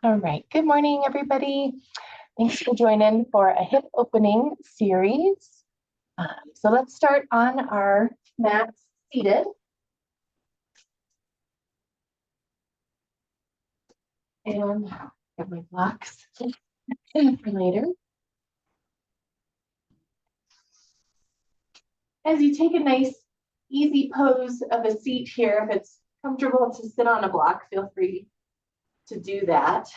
All right, good morning, everybody. Thanks for joining for a hip opening series. So let's start on our mats seated. And get my blocks in for later. As you take a nice, easy pose of a seat here, if it's comfortable to sit on a block, feel free to do that.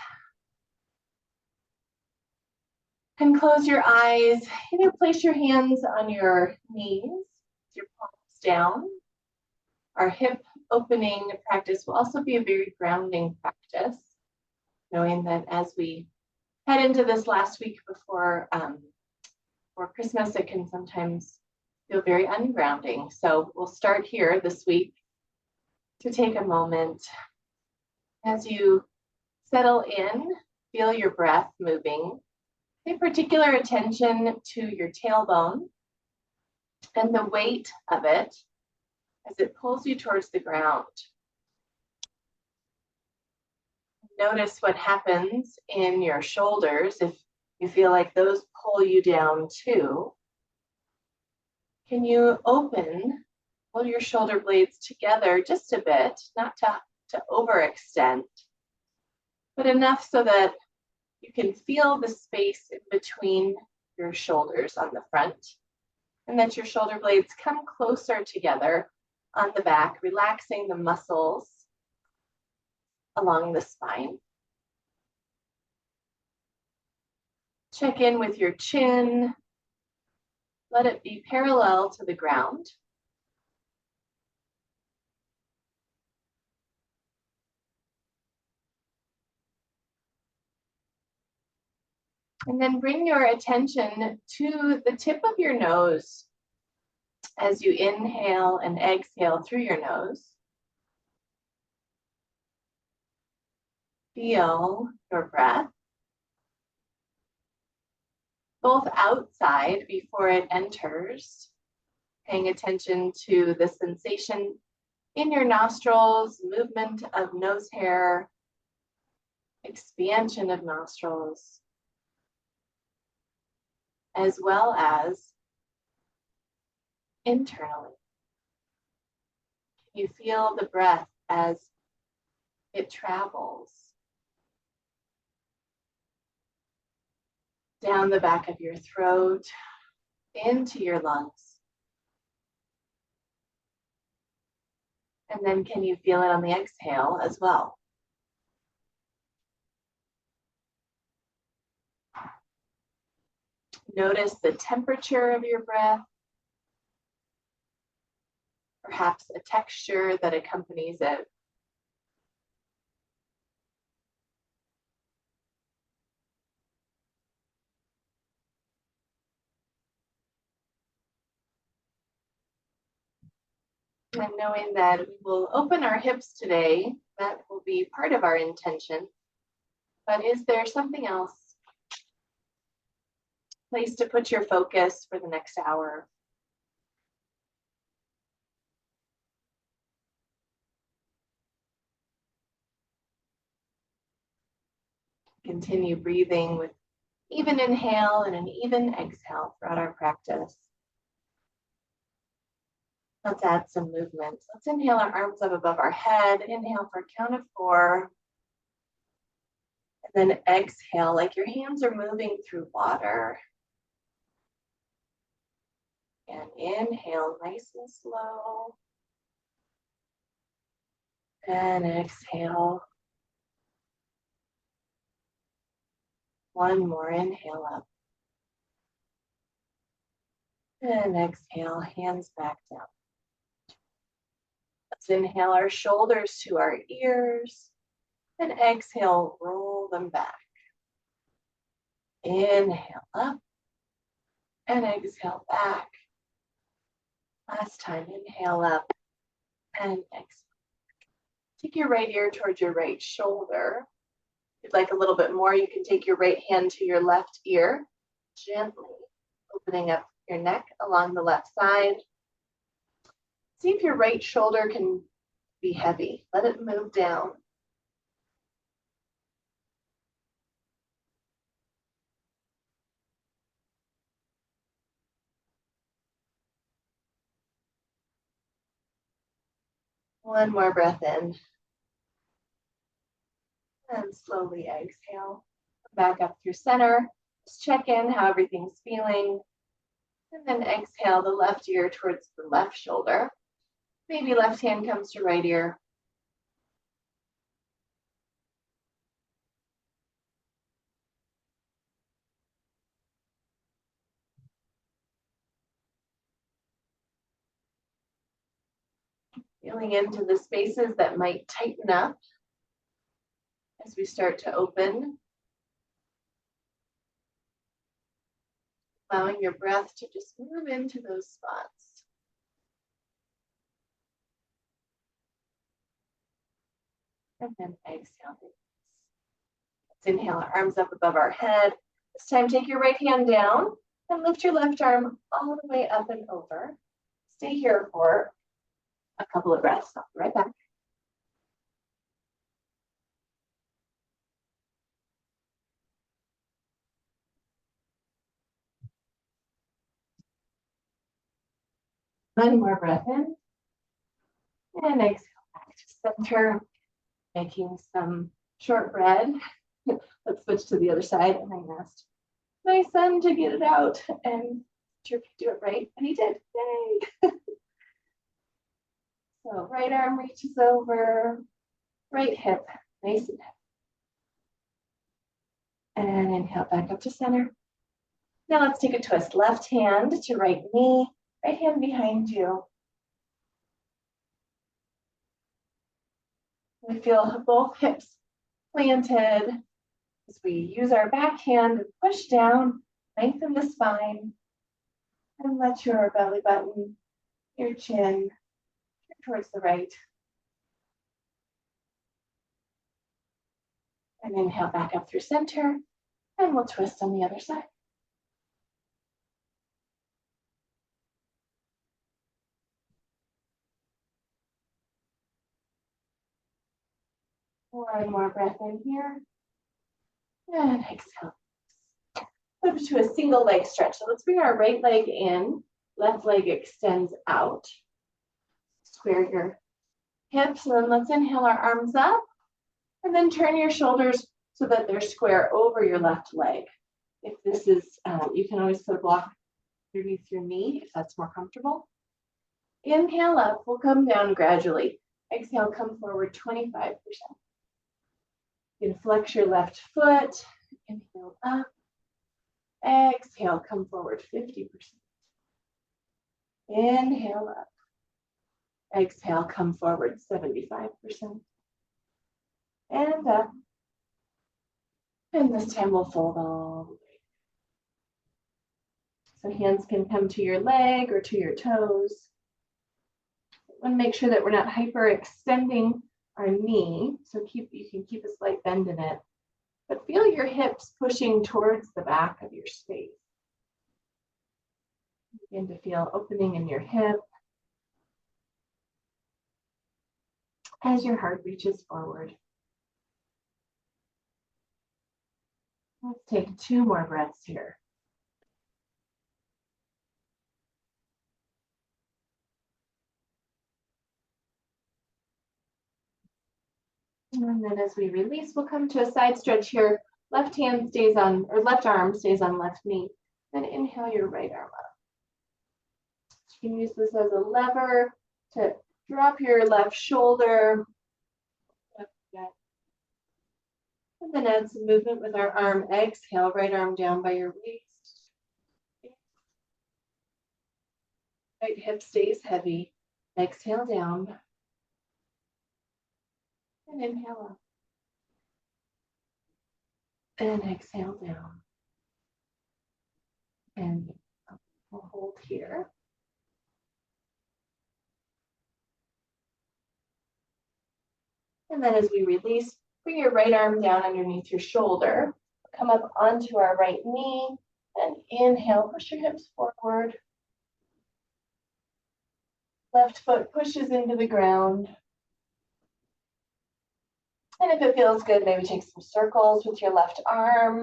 And close your eyes. Either place your hands on your knees, your palms down. Our hip opening practice will also be a very grounding practice, knowing that as we head into this last week before Christmas, it can sometimes feel very ungrounding. So we'll start here this week to take a moment. As you settle in, feel your breath moving. Pay particular attention to your tailbone and the weight of it as it pulls you towards the ground. Notice what happens in your shoulders if you feel like those pull you down too. Can you pull your shoulder blades together just a bit, not to overextend, but enough so that you can feel the space in between your shoulders on the front, and that your shoulder blades come closer together on the back, relaxing the muscles along the spine. Check in with your chin. Let it be parallel to the ground. And then bring your attention to the tip of your nose as you inhale and exhale through your nose. Feel your breath, both outside before it enters, paying attention to the sensation in your nostrils, movement of nose hair, expansion of nostrils, as well as internally. You feel the breath as it travels down the back of your throat, into your lungs. And then can you feel it on the exhale as well? Notice the temperature of your breath, perhaps a texture that accompanies it. And knowing that we will open our hips today, that will be part of our intention. But is there something else? Place to put your focus for the next hour. Continue breathing with even inhale and an even exhale throughout our practice. Let's add some movement. Let's inhale our arms up above our head. Inhale for a count of 4. And then exhale like your hands are moving through water. And inhale nice and slow. And exhale. One more inhale up. And exhale, hands back down. Let's inhale our shoulders to our ears. And exhale, roll them back. Inhale up. And exhale back. Last time, inhale up. And exhale. Take your right ear towards your right shoulder. If you'd like a little bit more, you can take your right hand to your left ear, gently opening up your neck along the left side. See if your right shoulder can be heavy. Let it move down. One more breath in. And slowly exhale. Back up through center. Just check in how everything's feeling. And then exhale the left ear towards the left shoulder. Maybe left hand comes to right ear. Feeling into the spaces that might tighten up as we start to open. Allowing your breath to just move into those spots. And then exhale. Let's inhale our arms up above our head. This time take your right hand down and lift your left arm all the way up and over. Stay here for a couple of breaths. I'll be right back. One more breath in. And exhale back to center. Making some shortbread. Let's switch to the other side. And I asked my son to get it out and to do it right. And he did. Yay. So right arm reaches over, right hip, nice and heavy. And inhale back up to center. Now let's take a twist. Left hand to right knee, right hand behind you. We feel both hips planted as we use our back hand to push down, lengthen the spine, and let your belly button, your chin, turn towards the right. And inhale back up through center, and we'll twist on the other side. One more breath in here. And exhale. Move to a single leg stretch. So let's bring our right leg in, left leg extends out. Square your hips, and then let's inhale our arms up, and then turn your shoulders so that they're square over your left leg. If this is, you can always put a block underneath your knee if that's more comfortable. Inhale up, we'll come down gradually. Exhale, come forward 25%. You can flex your left foot, inhale up. Exhale, come forward 50%. Inhale up. Exhale, come forward 75%. And up. And this time we'll fold all the way. So hands can come to your leg or to your toes. Want to make sure that we're not hyperextending our knee. So you can keep a slight bend in it. But feel your hips pushing towards the back of your space. Begin to feel opening in your hip as your heart reaches forward. Let's take 2 more breaths here. And then as we release, we'll come to a side stretch here. Left hand stays on, or left arm stays on left knee. Then inhale your right arm up. You can use this as a lever to drop your left shoulder. And then add some movement with our arm. Exhale, right arm down by your waist. Right hip stays heavy. Exhale down. And inhale up. And exhale down. And we'll hold here. And then as we release, bring your right arm down underneath your shoulder. Come up onto our right knee and inhale, push your hips forward. Left foot pushes into the ground. And if it feels good, maybe take some circles with your left arm.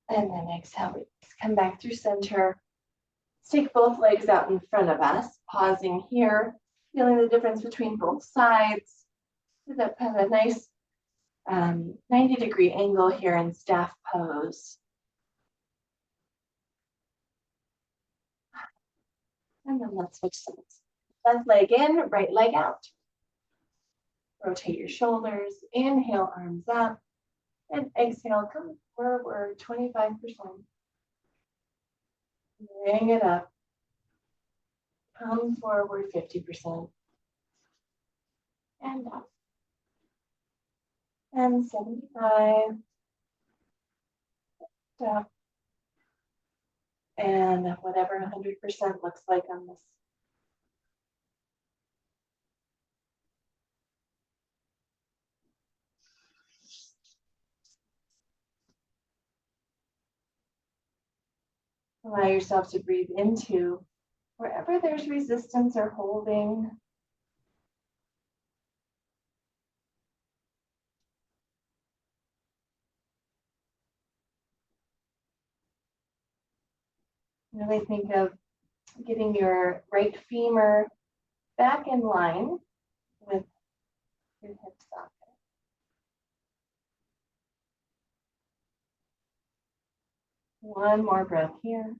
And then exhale, release. Come back through center. Let's take both legs out in front of us, pausing here, feeling the difference between both sides. That have a nice 90-degree angle here in staff pose. And then let's switch sides. Left leg in, right leg out. Rotate your shoulders. Inhale, arms up. And exhale, come forward 25%. Bring it up. Come forward 50%. And up. And 75. Up. And whatever 100% looks like on this. Allow yourself to breathe into wherever there's resistance or holding. Really think of getting your right femur back in line with your hip socket. One more breath here.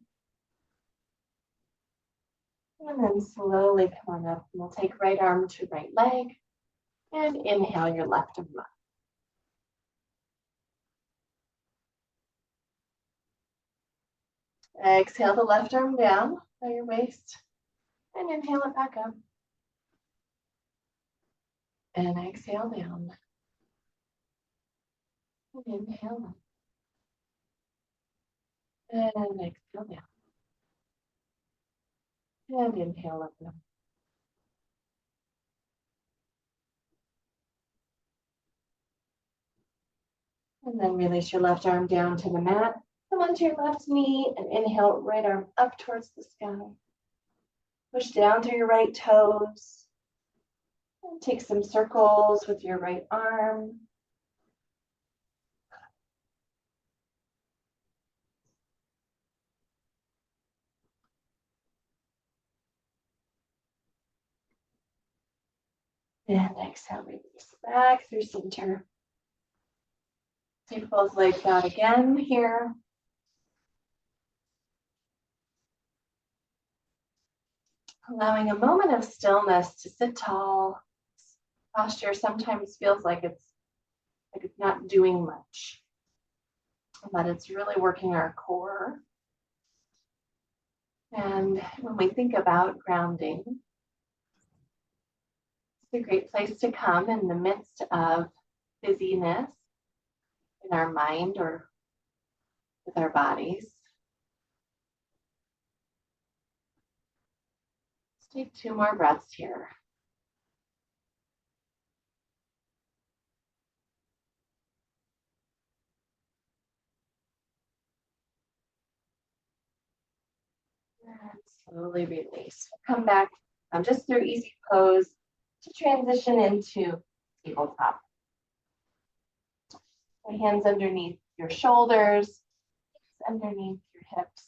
And then slowly come on up. And we'll take right arm to right leg. And inhale your left arm up. Exhale the left arm down by your waist. And inhale it back up. And exhale down. And inhale up. And exhale down. And inhale up. Down. And then release your left arm down to the mat. Come onto your left knee and inhale, right arm up towards the sky. Push down through your right toes. And take some circles with your right arm. And exhale, release back through center. Take both legs out again here. Allowing a moment of stillness to sit tall. Posture sometimes feels like it's not doing much, but it's really working our core. And when we think about grounding, it's a great place to come in the midst of busyness in our mind or with our bodies. Let's take 2 more breaths here. And slowly release. Come back just through easy pose to transition into tabletop. The hands underneath your shoulders, underneath your hips.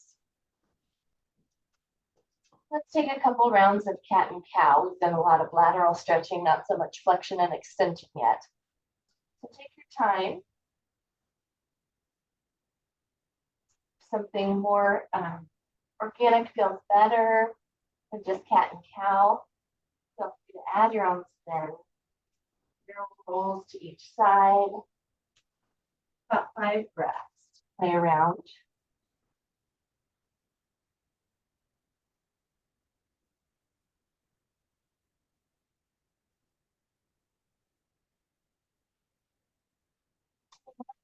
Let's take a couple rounds of cat and cow. We've done a lot of lateral stretching, not so much flexion and extension yet. So take your time. Something more organic feels better than just cat and cow. Feel free to add your own spin. Your rolls to each side. About 5 breaths. Play around.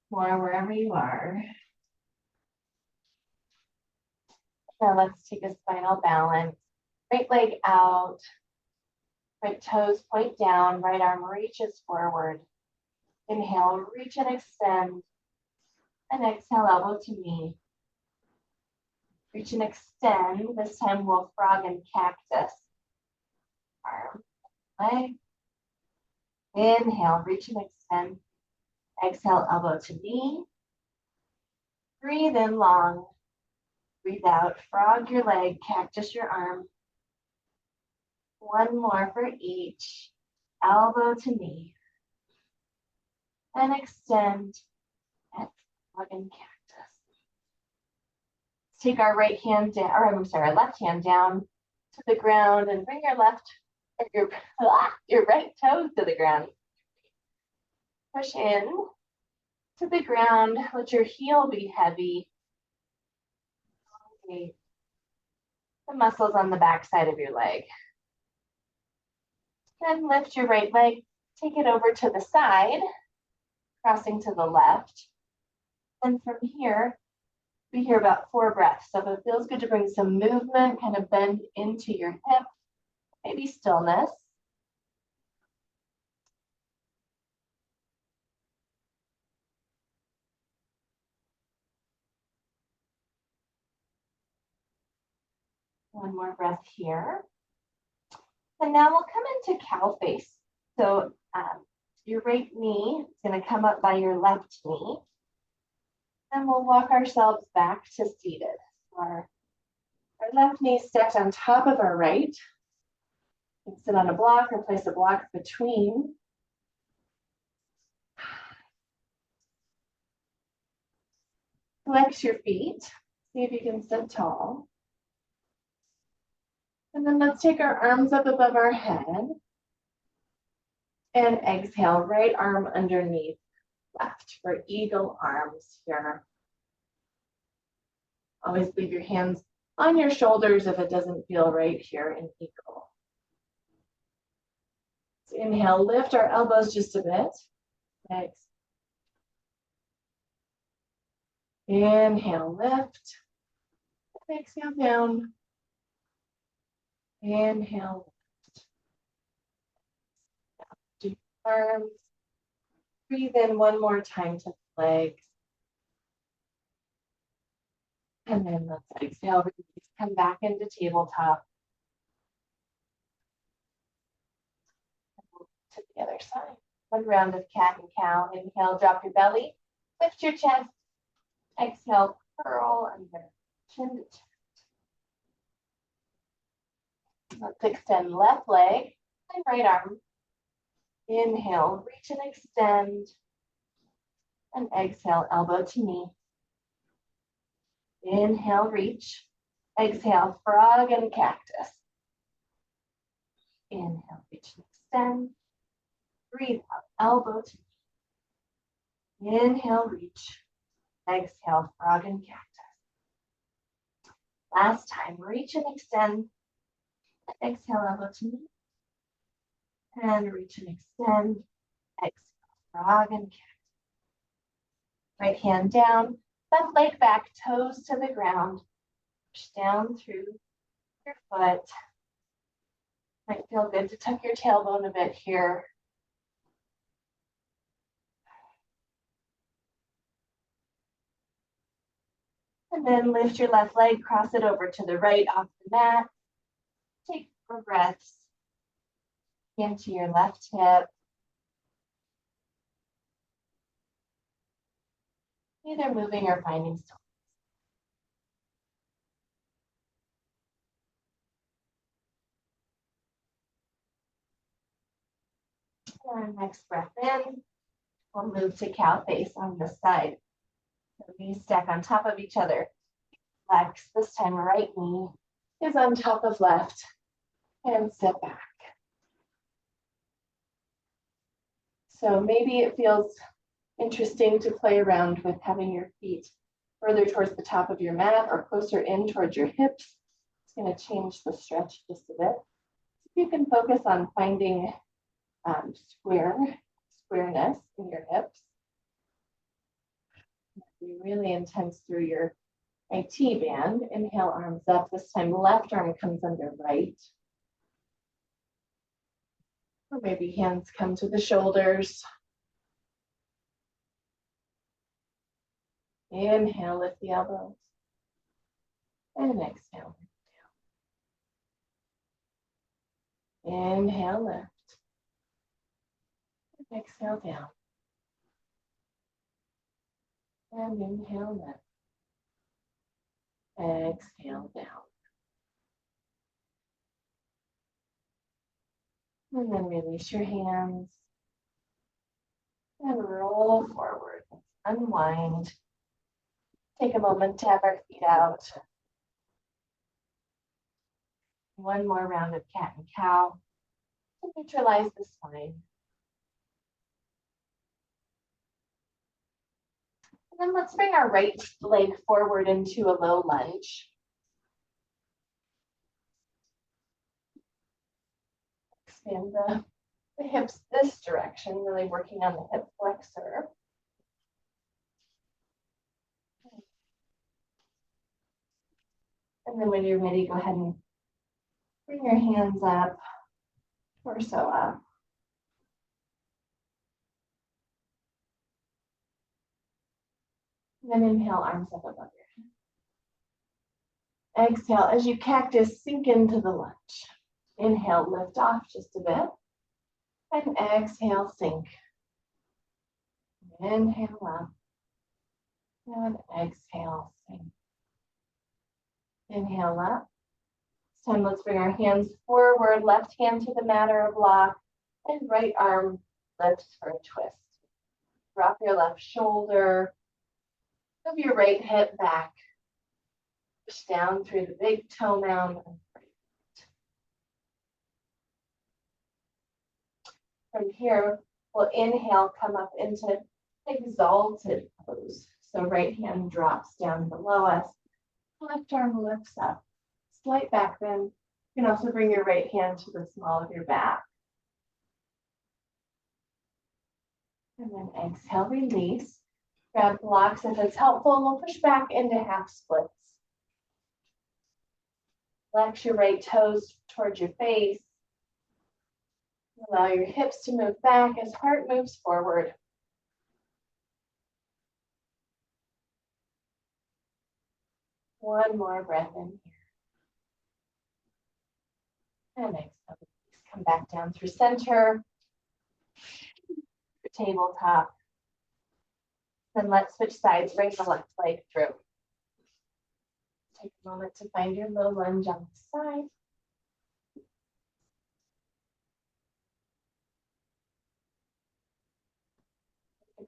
More wherever you are. Now let's take a spinal balance. Right leg out. Right toes point down. Right arm reaches forward. Inhale, reach and extend. And exhale, elbow to knee. Reach and extend. This time we'll frog and cactus. Arm, leg. Inhale, reach and extend. Exhale, elbow to knee. Breathe in long. Breathe out. Frog your leg, cactus your arm. One more for each. Elbow to knee. And extend at frog and cactus. Let's take our right hand down, or I'm sorry, our left hand down to the ground and bring your left, or your right toes to the ground. Push in to the ground. Let your heel be heavy. Okay. The muscles on the back side of your leg. Then lift your right leg, take it over to the side, crossing to the left. And from here, be here about 4 breaths. So if it feels good to bring some movement, kind of bend into your hip, maybe stillness. One more breath here. And now we'll come into cow face. So your right knee is going to come up by your left knee. And we'll walk ourselves back to seated. Our left knee stacked on top of our right. You can sit on a block or place a block between. Flex your feet. See if you can sit tall. And then let's take our arms up above our head. And exhale, right arm underneath left for eagle arms here. Always leave your hands on your shoulders if it doesn't feel right here in eagle. So inhale, lift our elbows just a bit. Next. Inhale, lift. Exhale down. Inhale, lift. Deep arms. Breathe in one more time to the legs. And then let's exhale, release, come back into tabletop. To the other side. One round of cat and cow. Inhale, drop your belly, lift your chest. Exhale, curl under, chin to chin. Let's extend left leg and right arm. Inhale, reach and extend. And exhale, elbow to knee. Inhale, reach. Exhale, frog and cactus. Inhale, reach and extend. Breathe out, elbow to knee. Inhale, reach. Exhale, frog and cactus. Last time, reach and extend. Exhale, elbow to knee. And reach and extend. Exhale, frog and cactus. Right hand down, left leg back, toes to the ground. Push down through your foot. Might feel good to tuck your tailbone a bit here. And then lift your left leg, cross it over to the right off the mat. Take 4 breaths into your left hip. Either moving or finding stillness. And next breath in, we'll move to cow face on this side. So knees stack on top of each other. Flex, this time right knee is on top of left, and sit back. So maybe it feels interesting to play around with having your feet further towards the top of your mat or closer in towards your hips. It's going to change the stretch just a bit. So you can focus on finding squareness in your hips. Be really intense through your IT band. Inhale, arms up. This time, left arm comes under right. Or maybe hands come to the shoulders. Inhale, lift the elbows. And exhale. Inhale, lift. Exhale down. And inhale, lift. Exhale down. And then release your hands and roll forward. Unwind. Take a moment to have our feet out. One more round of cat and cow to neutralize the spine. And then let's bring our right leg forward into a low lunge. Expand the hips this direction, really working on the hip flexor. And then when you're ready, go ahead and bring your hands up, torso up. And then inhale, arms up above your head. Exhale, as you cactus, sink into the lunge. Inhale, lift off just a bit. And exhale, sink. Inhale up. And exhale, sink. Inhale up. This time, let's bring our hands forward, left hand to the mat or a block, and right arm lifts for a twist. Drop your left shoulder, move your right hip back, push down through the big toe mound. From here, we'll inhale, come up into exalted pose. So right hand drops down below us, left arm lifts up. Slight back bend. You can also bring your right hand to the small of your back. And then exhale, release. Grab blocks if it's helpful. We'll push back into half splits. Flex your right toes towards your face. Allow your hips to move back as heart moves forward. One more breath in here. And exhale. Come back down through center. Tabletop. Then let's switch sides. Bring the left leg through. Take a moment to find your low lunge on the side.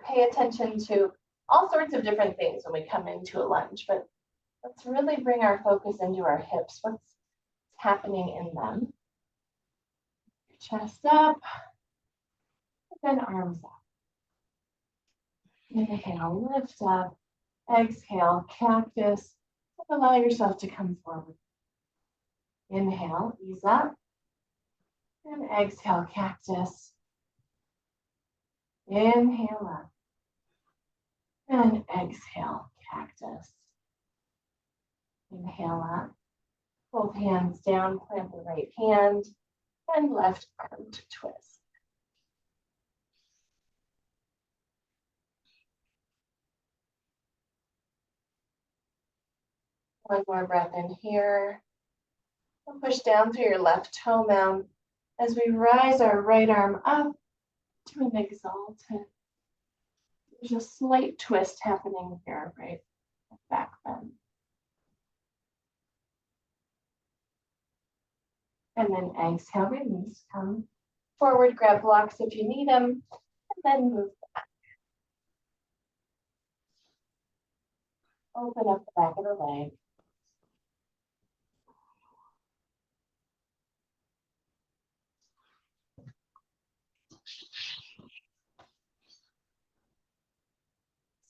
Pay attention to all sorts of different things when we come into a lunge, but let's really bring our focus into our hips. What's happening in them? Chest up, and then arms up. Inhale, lift up. Exhale, cactus. Allow yourself to come forward. Inhale, ease up. And exhale, cactus. Inhale up. And exhale, cactus. Inhale up. Both hands down, plant the right hand. And left arm to twist. One more breath in here. And push down through your left toe mound as we rise our right arm up to an exalted. There's a slight twist happening here, right? Back bend. And then exhale, release. Come forward, grab blocks if you need them, and then move back. Open up the back of the leg.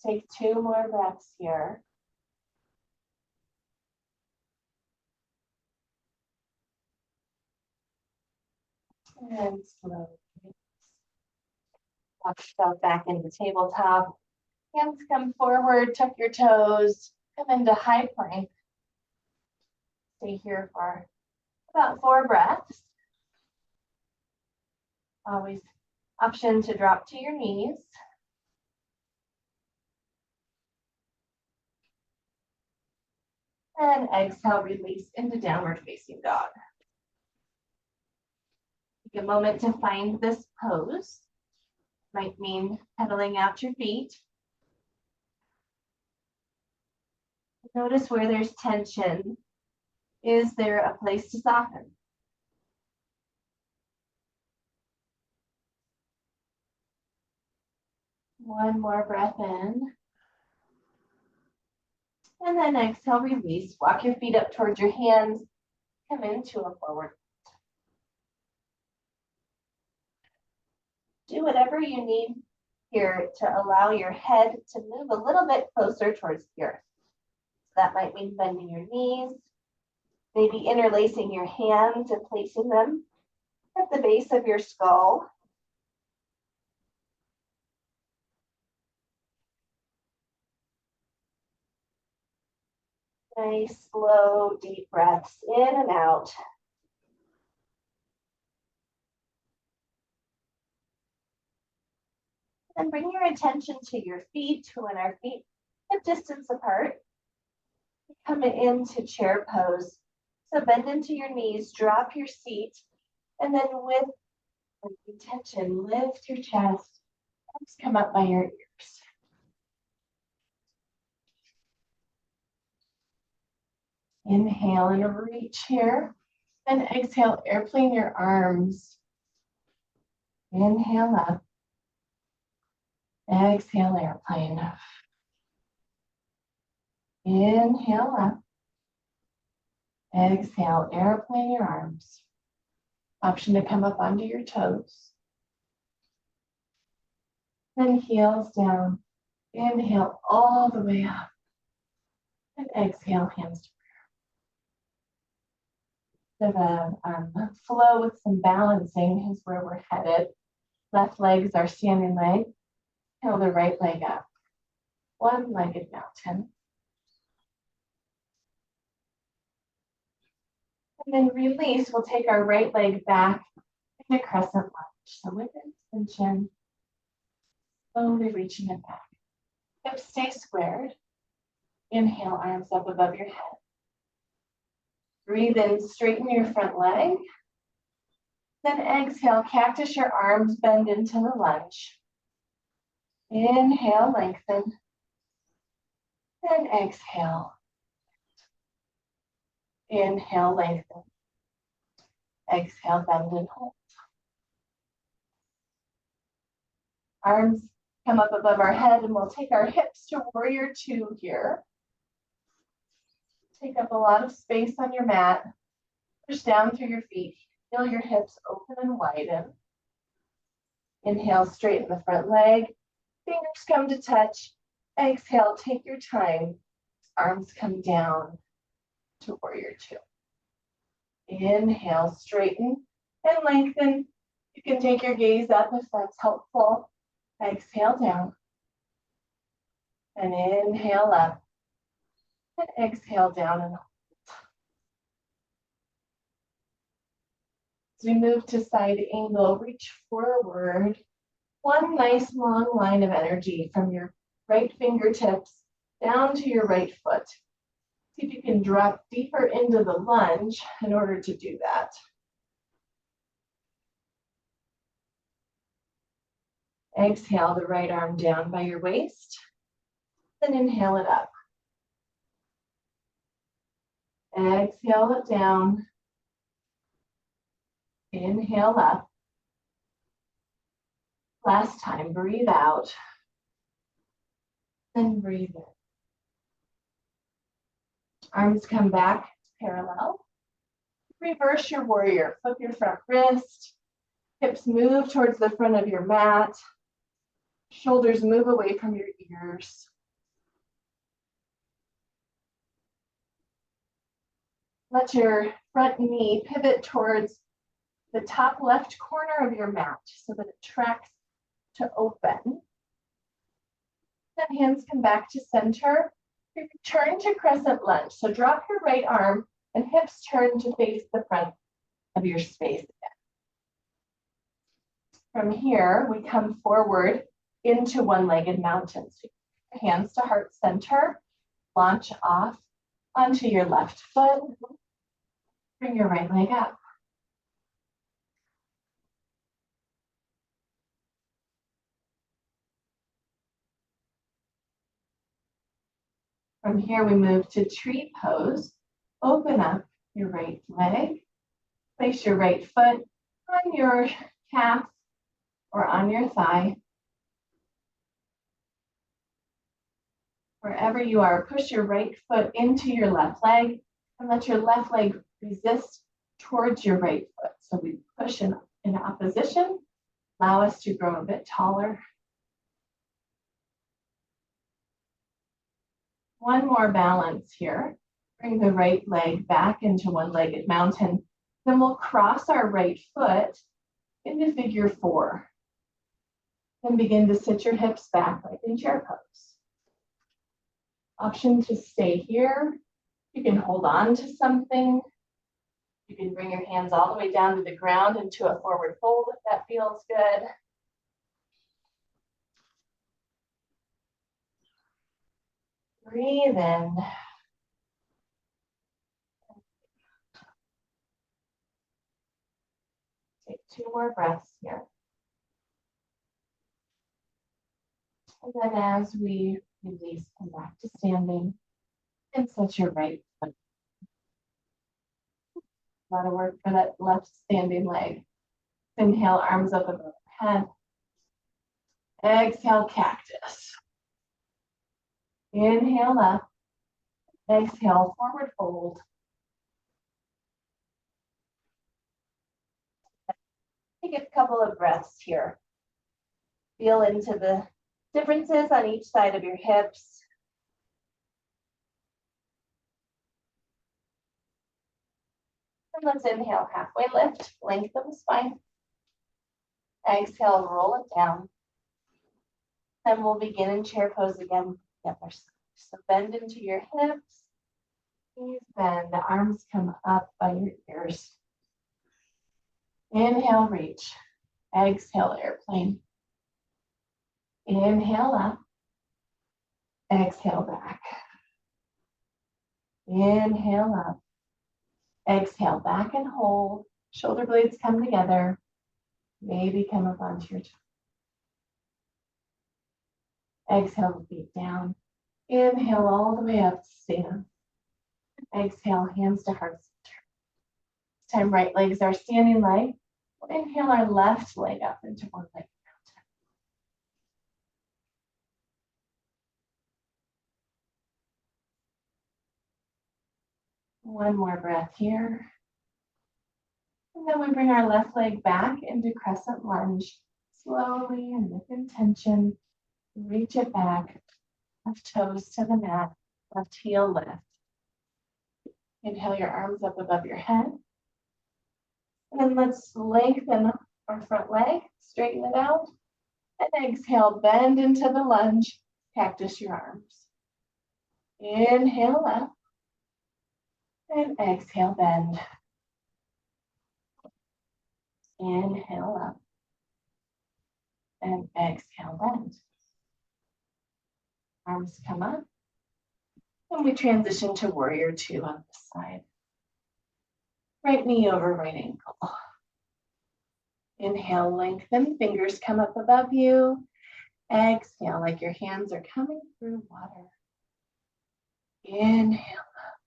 Take 2 more breaths here. And slowly walk yourself back into tabletop. Hands come forward, tuck your toes, come into high plank. Stay here for about 4 breaths. Always option to drop to your knees. And exhale, release into downward facing dog. Take a moment to find this pose. Might mean pedaling out your feet. Notice where there's tension. Is there a place to soften? One more breath in. And then exhale, release. Walk your feet up towards your hands. Come into a forward. Do whatever you need here to allow your head to move a little bit closer towards the earth. That might mean bending your knees, maybe interlacing your hands and placing them at the base of your skull. Nice, slow, deep breaths in and out. And bring your attention to your feet when our feet hip distance apart. Come into chair pose. So bend into your knees, drop your seat, and then with intention, lift your chest. Arms come up by your ears. Inhale and reach here. And exhale, airplane your arms. Inhale up. Exhale, airplane. Inhale up. Exhale, airplane your arms. Option to come up onto your toes. Then heels down. Inhale all the way up. And exhale, hands to prayer. The flow with some balancing is where we're headed. Left leg's our standing leg. Heel the right leg up. One-legged mountain. And then release, we'll take our right leg back in a crescent lunge. So with extension, slowly reaching it back. Hips stay squared. Inhale, arms up above your head. Breathe in, straighten your front leg. Then exhale, cactus your arms, bend into the lunge. Inhale, lengthen. Then exhale. Inhale, lengthen. Exhale, bend and hold. Arms come up above our head, and we'll take our hips to warrior two here. Take up a lot of space on your mat. Push down through your feet. Feel your hips open and widen. Inhale, straighten the front leg. Fingers come to touch. Exhale, take your time. Arms come down to warrior two. Inhale, straighten and lengthen. You can take your gaze up if that's helpful. Exhale down. And inhale up. And exhale down and hold. As we move to side angle, reach forward. One nice long line of energy from your right fingertips down to your right foot. See if you can drop deeper into the lunge in order to do that. Exhale the right arm down by your waist. Then inhale it up. Exhale it down. Inhale up. Last time, breathe out. Then breathe in. Arms come back parallel. Reverse your warrior. Flip your front wrist. Hips move towards the front of your mat. Shoulders move away from your ears. Let your front knee pivot towards the top left corner of your mat so that it tracks to open. Then hands come back to center. Return to crescent lunge. So drop your right arm and hips turn to face the front of your space again. From here, we come forward into one-legged mountain. So hands to heart center. Launch off onto your left foot. Bring your right leg up. From here, we move to tree pose. Open up your right leg. Place your right foot on your calf or on your thigh. Wherever you are, push your right foot into your left leg and let your left leg resist towards your right foot. So we push in opposition, allow us to grow a bit taller. One more balance here. Bring the right leg back into one-legged mountain. Then we'll cross our right foot into figure 4. Then begin to sit your hips back like in chair pose. Option to stay here. You can hold on to something. You can bring your hands all the way down to the ground into a forward fold if that feels good. Breathe in. Take 2 more breaths here. And then as we release, come back to standing and set your right foot. A lot of work for that left standing leg. Inhale, arms up above the head. Exhale, cactus. Inhale up. Exhale, forward fold. Take a couple of breaths here. Feel into the differences on each side of your hips. And let's inhale, halfway lift, lengthen the spine. Exhale, roll it down. Then we'll begin in chair pose again. So bend into your hips. Please bend, the arms come up by your ears. Inhale, reach. Exhale, airplane. Inhale up. Exhale back. Inhale up. Exhale back and hold. Shoulder blades come together. Maybe come up onto your toe. Exhale, feet down. Inhale all the way up to stand. Exhale, hands to heart center. This time, right leg's our standing leg. We'll inhale our left leg up into one leg mountain. One more breath here. And then we bring our left leg back into crescent lunge. Slowly and with intention, reach it back. Left toes to the mat, left heel lift. Inhale your arms up above your head. And then let's lengthen our front leg, straighten it out. And exhale, bend into the lunge, cactus your arms. Inhale up. And exhale, bend. Inhale up. And exhale, bend. Arms come up. And we transition to warrior 2 on this side. Right knee over right ankle. Inhale, lengthen, fingers come up above you. Exhale, like your hands are coming through water. Inhale up.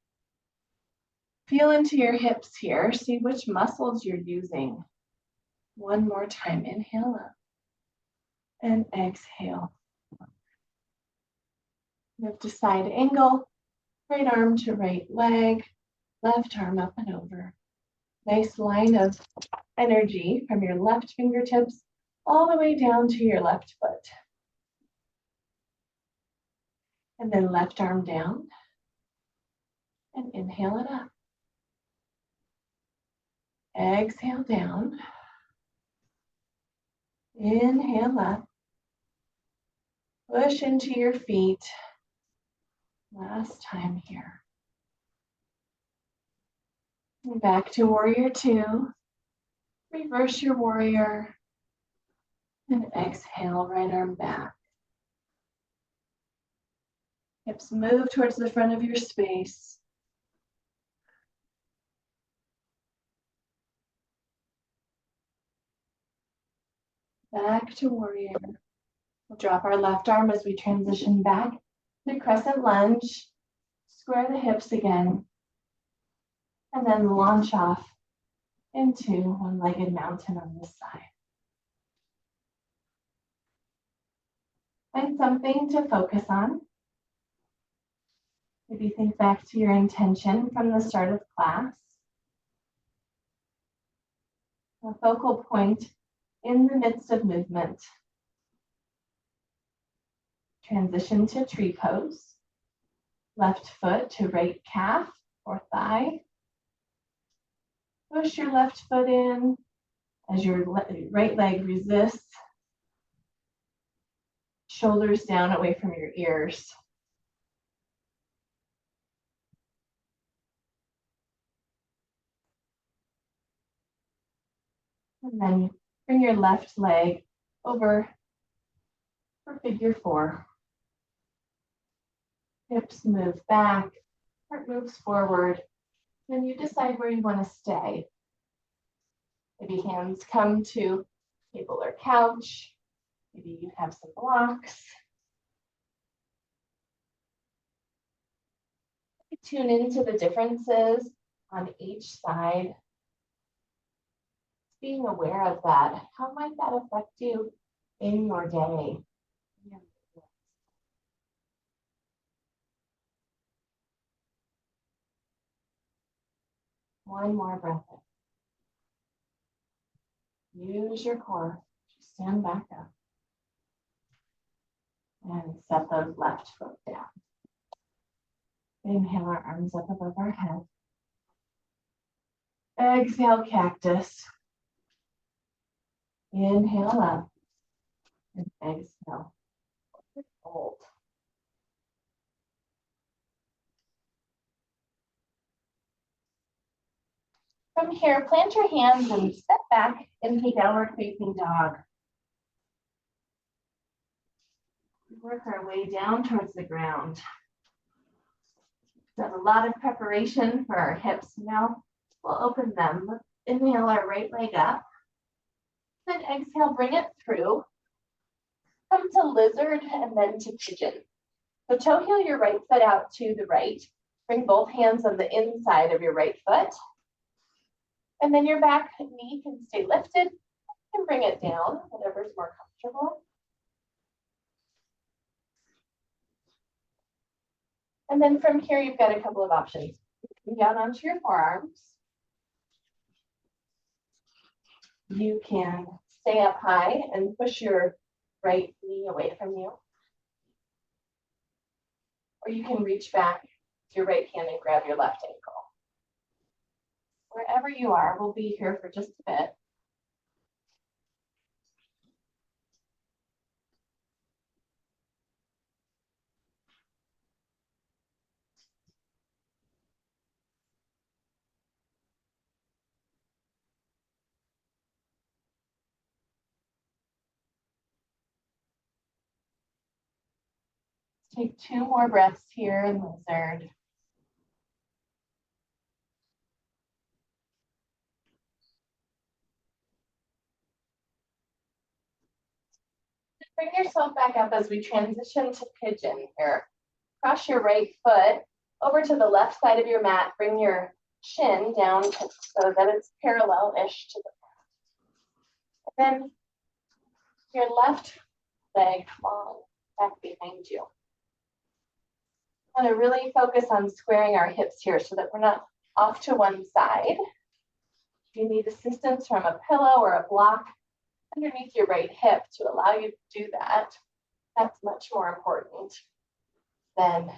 Feel into your hips here. See which muscles you're using. One more time. Inhale up. And exhale. Move to side angle. Right arm to right leg. Left arm up and over. Nice line of energy from your left fingertips all the way down to your left foot. And then left arm down. And inhale it up. Exhale down. Inhale up. Push into your feet. Last time here. And back to warrior 2. Reverse your warrior. And exhale, right arm back. Hips move towards the front of your space. Back to warrior. We'll drop our left arm as we transition back to crescent lunge. Square the hips again, and then launch off into one-legged mountain on this side. Find something to focus on. Maybe think back to your intention from the start of class. A focal point in the midst of movement. Transition to tree pose. Left foot to right calf or thigh. Push your left foot in as your right leg resists. Shoulders down away from your ears. And then bring your left leg over for figure 4. Hips move back, heart moves forward. Then you decide where you want to stay. Maybe hands come to table or couch. Maybe you have some blocks. Tune into the differences on each side. Being aware of that, how might that affect you in your day? One more breath in. Use your core. Just stand back up. And set those left foot down. Inhale our arms up above our head. Exhale, cactus. Inhale up. And exhale. Hold. From here, plant your hands and step back into downward facing dog. Work our way down towards the ground. Done a lot of preparation for our hips. Now we'll open them. Inhale our right leg up. Then exhale, bring it through. Come to lizard and then to pigeon. So toe heel your right foot out to the right. Bring both hands on the inside of your right foot. And then your back knee can stay lifted. You can bring it down, whatever's more comfortable. And then from here, you've got a couple of options. Come down onto your forearms. You can stay up high and push your right knee away from you. Or you can reach back with your right hand and grab your left ankle. Wherever you are, we'll be here for just a bit. Take 2 more breaths here in lizard. Bring yourself back up as we transition to pigeon here. Cross your right foot over to the left side of your mat. Bring your shin down so that it's parallel-ish to the mat. And then your left leg long back behind you. I want to really focus on squaring our hips here so that we're not off to one side. If you need assistance from a pillow or a block underneath your right hip to allow you to do that, that's much more important than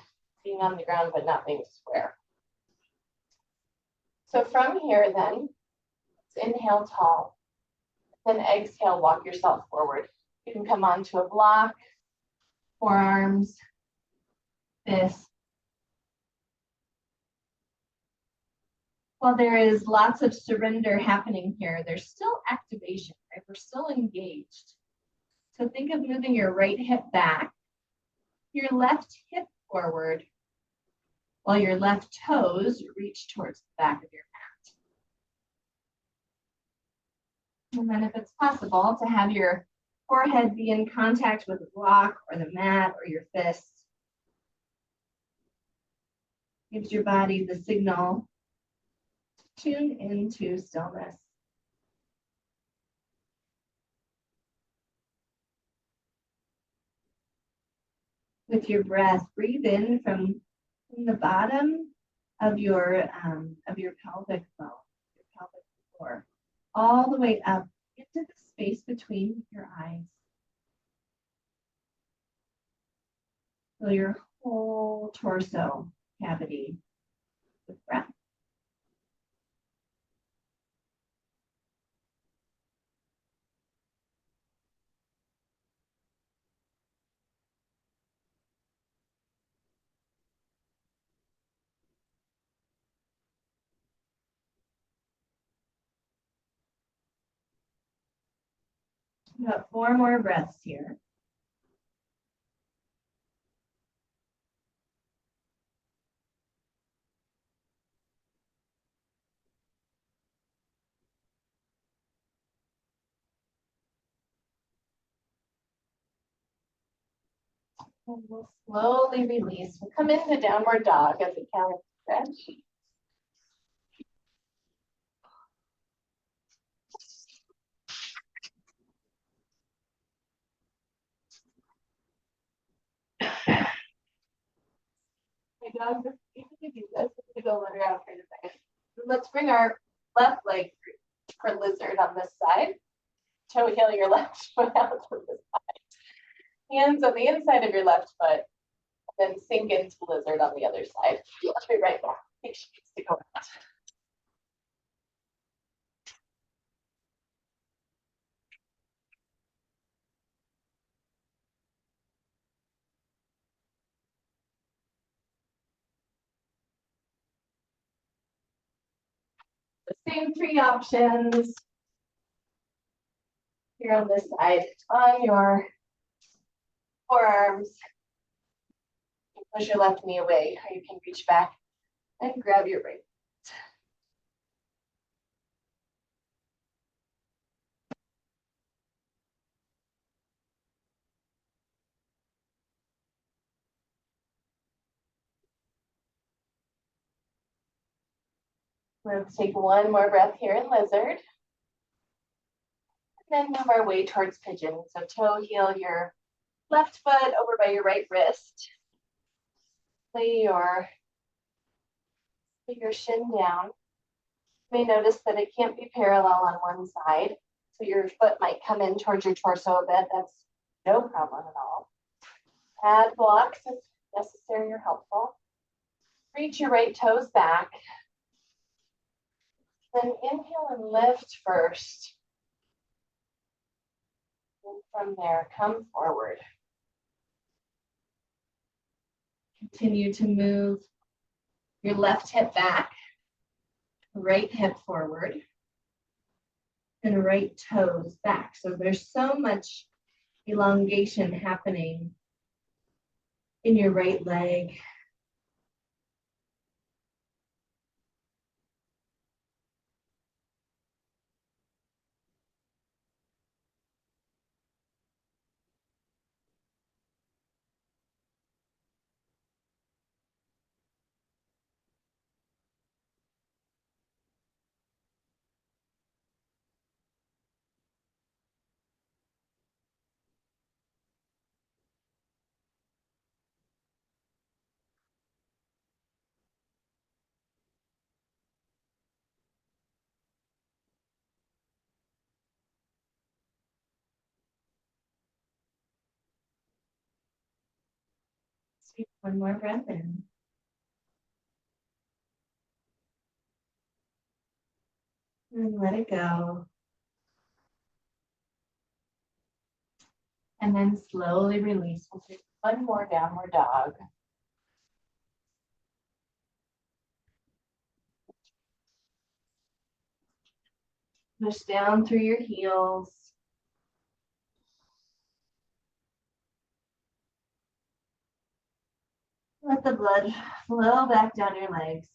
being on the ground but not being square. So from here then, let's inhale tall, then exhale, walk yourself forward. You can come onto a block, forearms, fists. While there is lots of surrender happening here, there's still activation, right? We're still engaged. So think of moving your right hip back, your left hip forward, while your left toes reach towards the back of your mat. And then if it's possible to have your forehead be in contact with the block or the mat or your fists. Gives your body the signal to tune into stillness. With your breath, breathe in from the bottom of your pelvic bone, your pelvic floor, all the way up into the space between your eyes. Fill your whole torso cavity with breath. About 4 more breaths here. And we'll slowly release. We'll come into downward dog as a calf stretch. My dog, you can do this. I'm gonna go under out for a second. Let's bring our left leg for lizard on this side. Toe heel your left foot out to the side. Hands on the inside of your left foot. Then sink into lizard on the other side. I'll be right back. I think she needs to go out. The same 3 options here on this side. On your forearms, you push your left knee away, or you can reach back and grab your right. Let's take 1 more breath here in lizard. And then move our way towards pigeon. So toe heel your left foot over by your right wrist. Lay your shin down. You may notice that it can't be parallel on one side. So your foot might come in towards your torso a bit. That's no problem at all. Add blocks if necessary or helpful. Reach your right toes back. Then inhale and lift first. And from there, come forward. Continue to move your left hip back, right hip forward, and right toes back. So there's so much elongation happening in your right leg. Take 1 more breath in. And let it go. And then slowly release. We'll take 1 more downward dog. Push down through your heels. Let the blood flow back down your legs.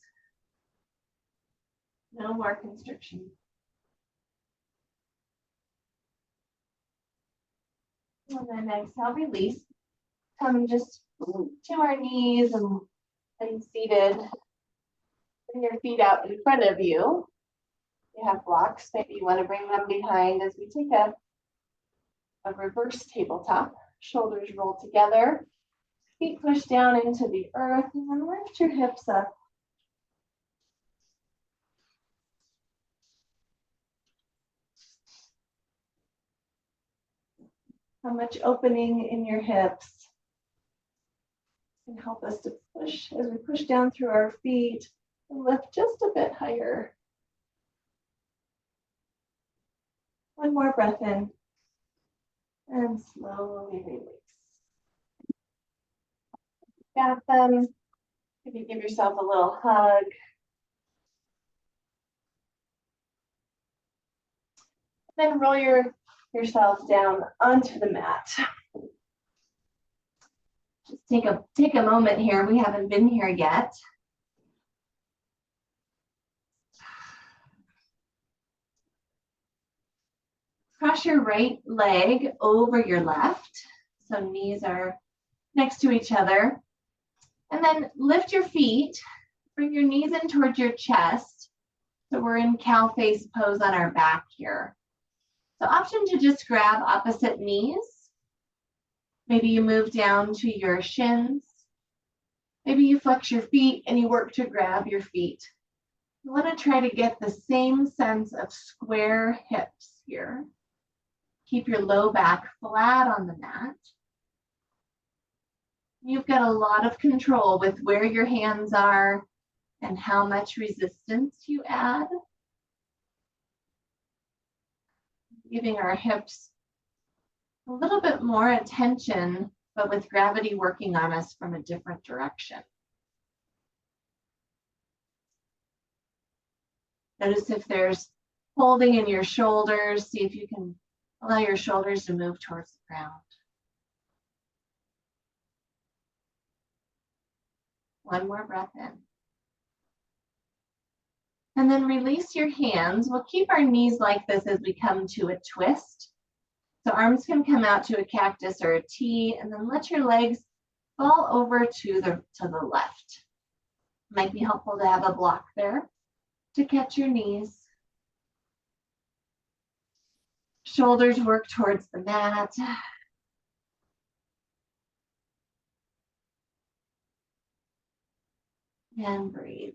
No more constriction. And then exhale, release. Come just to our knees and seated. Bring your feet out in front of you. You have blocks, maybe you want to bring them behind as we take a reverse tabletop. Shoulders roll together, feet push down into the earth, and then lift your hips up. How much opening in your hips can help us to push as we push down through our feet and lift just a bit higher. One more breath in and slowly release. Got them. Maybe give yourself a little hug. Then roll yourself down onto the mat. Just take a moment here. We haven't been here yet. Cross your right leg over your left. So knees are next to each other. And then lift your feet. Bring your knees in towards your chest. So we're in cow face pose on our back here. So option to just grab opposite knees. Maybe you move down to your shins. Maybe you flex your feet and you work to grab your feet. You want to try to get the same sense of square hips here. Keep your low back flat on the mat. You've got a lot of control with where your hands are and how much resistance you add. Giving our hips a little bit more attention, but with gravity working on us from a different direction. Notice if there's holding in your shoulders. See if you can allow your shoulders to move towards the ground. One more breath in. And then release your hands. We'll keep our knees like this as we come to a twist. So arms can come out to a cactus or a T, and then let your legs fall over to the left. Might be helpful to have a block there to catch your knees. Shoulders work towards the mat. And breathe.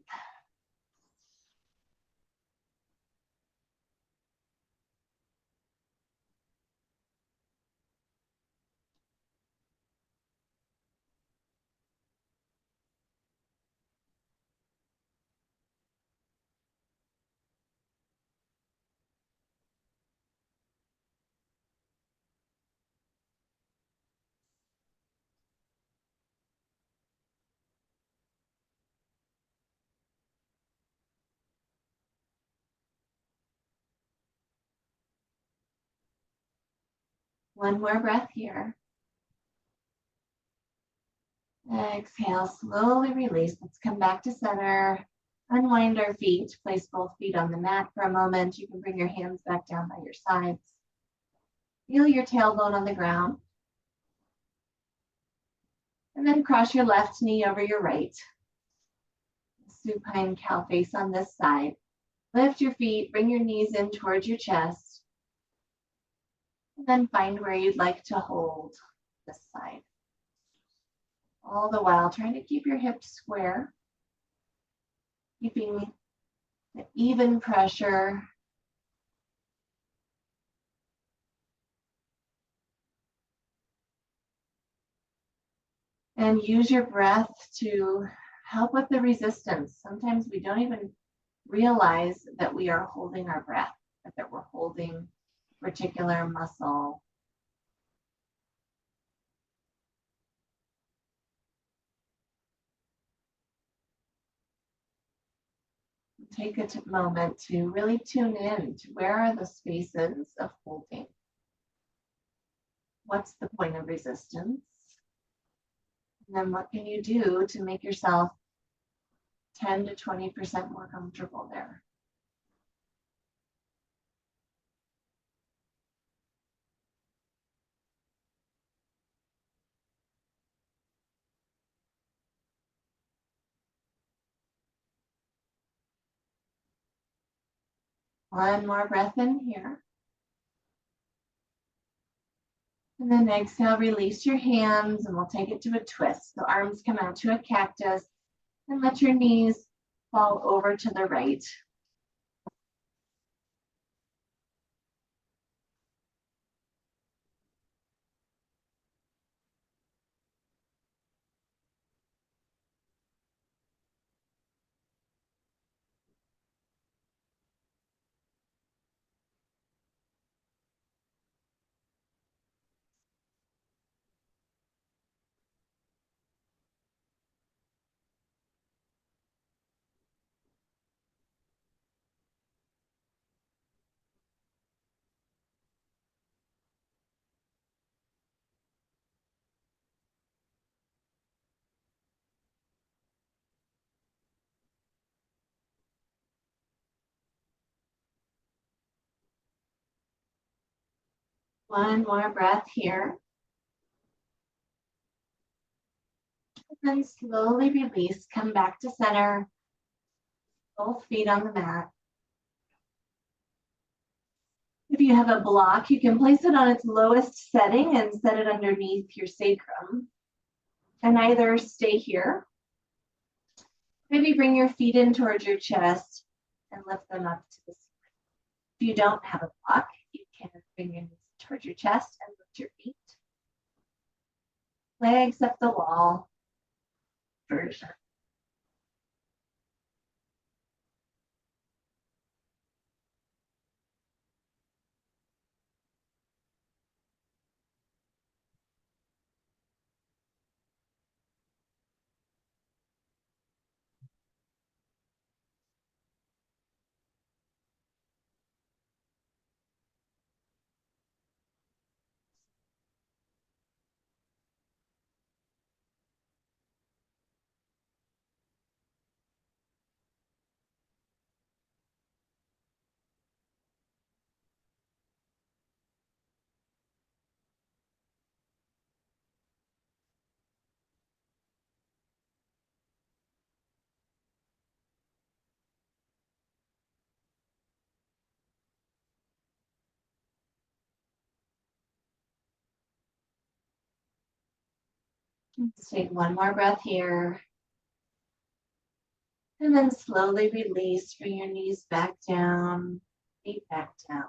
One more breath here. Exhale, slowly release. Let's come back to center. Unwind our feet. Place both feet on the mat for a moment. You can bring your hands back down by your sides. Feel your tailbone on the ground. And then cross your left knee over your right. Supine cow face on this side. Lift your feet, bring your knees in towards your chest. And then find where you'd like to hold this side. All the while trying to keep your hips square. Keeping the even pressure. And use your breath to help with the resistance. Sometimes we don't even realize that we are holding our breath, that we're holding a particular muscle. Take a moment to really tune in to where are the spaces of holding. What's the point of resistance? And then what can you do to make yourself 10 to 20% more comfortable there? One more breath in here. And then exhale, release your hands and we'll take it to a twist. The arms come out to a cactus and let your knees fall over to the right. One more breath here. And then slowly release, come back to center. Both feet on the mat. If you have a block, you can place it on its lowest setting and set it underneath your sacrum. And either stay here. Maybe bring your feet in towards your chest and lift them up to the ceiling. If you don't have a block, you can bring your knees towards your chest and lift your feet. Legs up the wall version. Let's take one more breath here. And then slowly release, bring your knees back down, feet back down.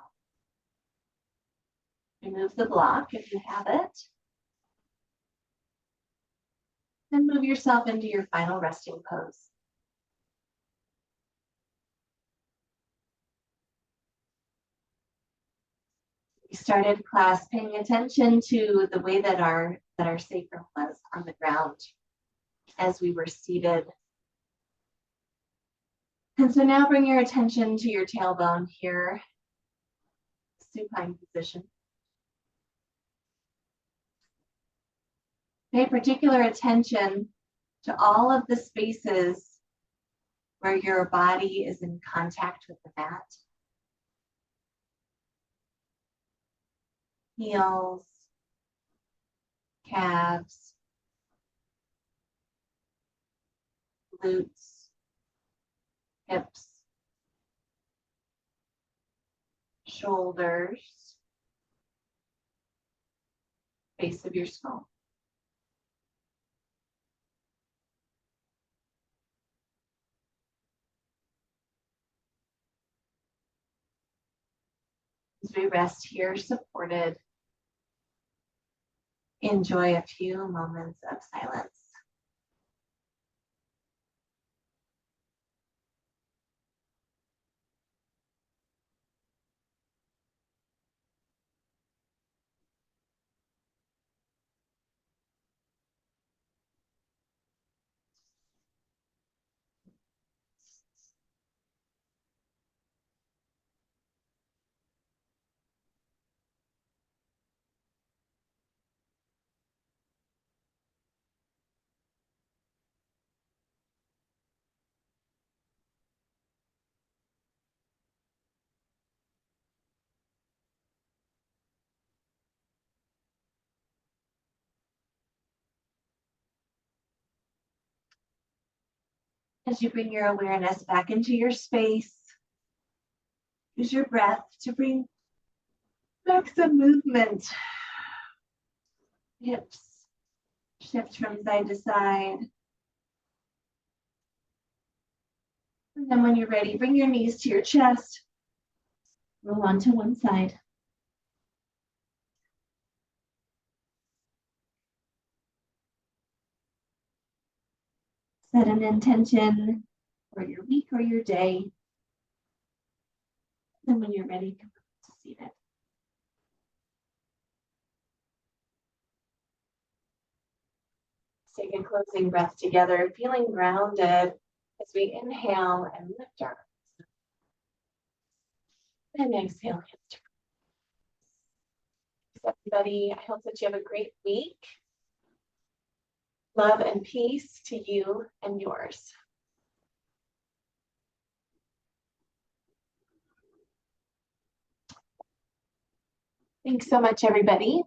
Remove the block if you have it. And move yourself into your final resting pose. We started class paying attention to the way that our sacrum was on the ground as we were seated. And so now bring your attention to your tailbone here, supine position. Pay particular attention to all of the spaces where your body is in contact with the mat. Heels, calves, glutes, hips, shoulders, base of your skull. As we rest here, supported, enjoy a few moments of silence. As you bring your awareness back into your space, Use your breath to bring back some movement. Hips shift from side to side. And then when you're ready, bring your knees to your chest. Roll onto one side. Set an intention for your week or your day. And when you're ready, come to seated. Take a closing breath together, feeling grounded as we inhale and lift our arms. And exhale. Everybody, I hope that you have a great week. Love and peace to you and yours. Thanks so much, everybody.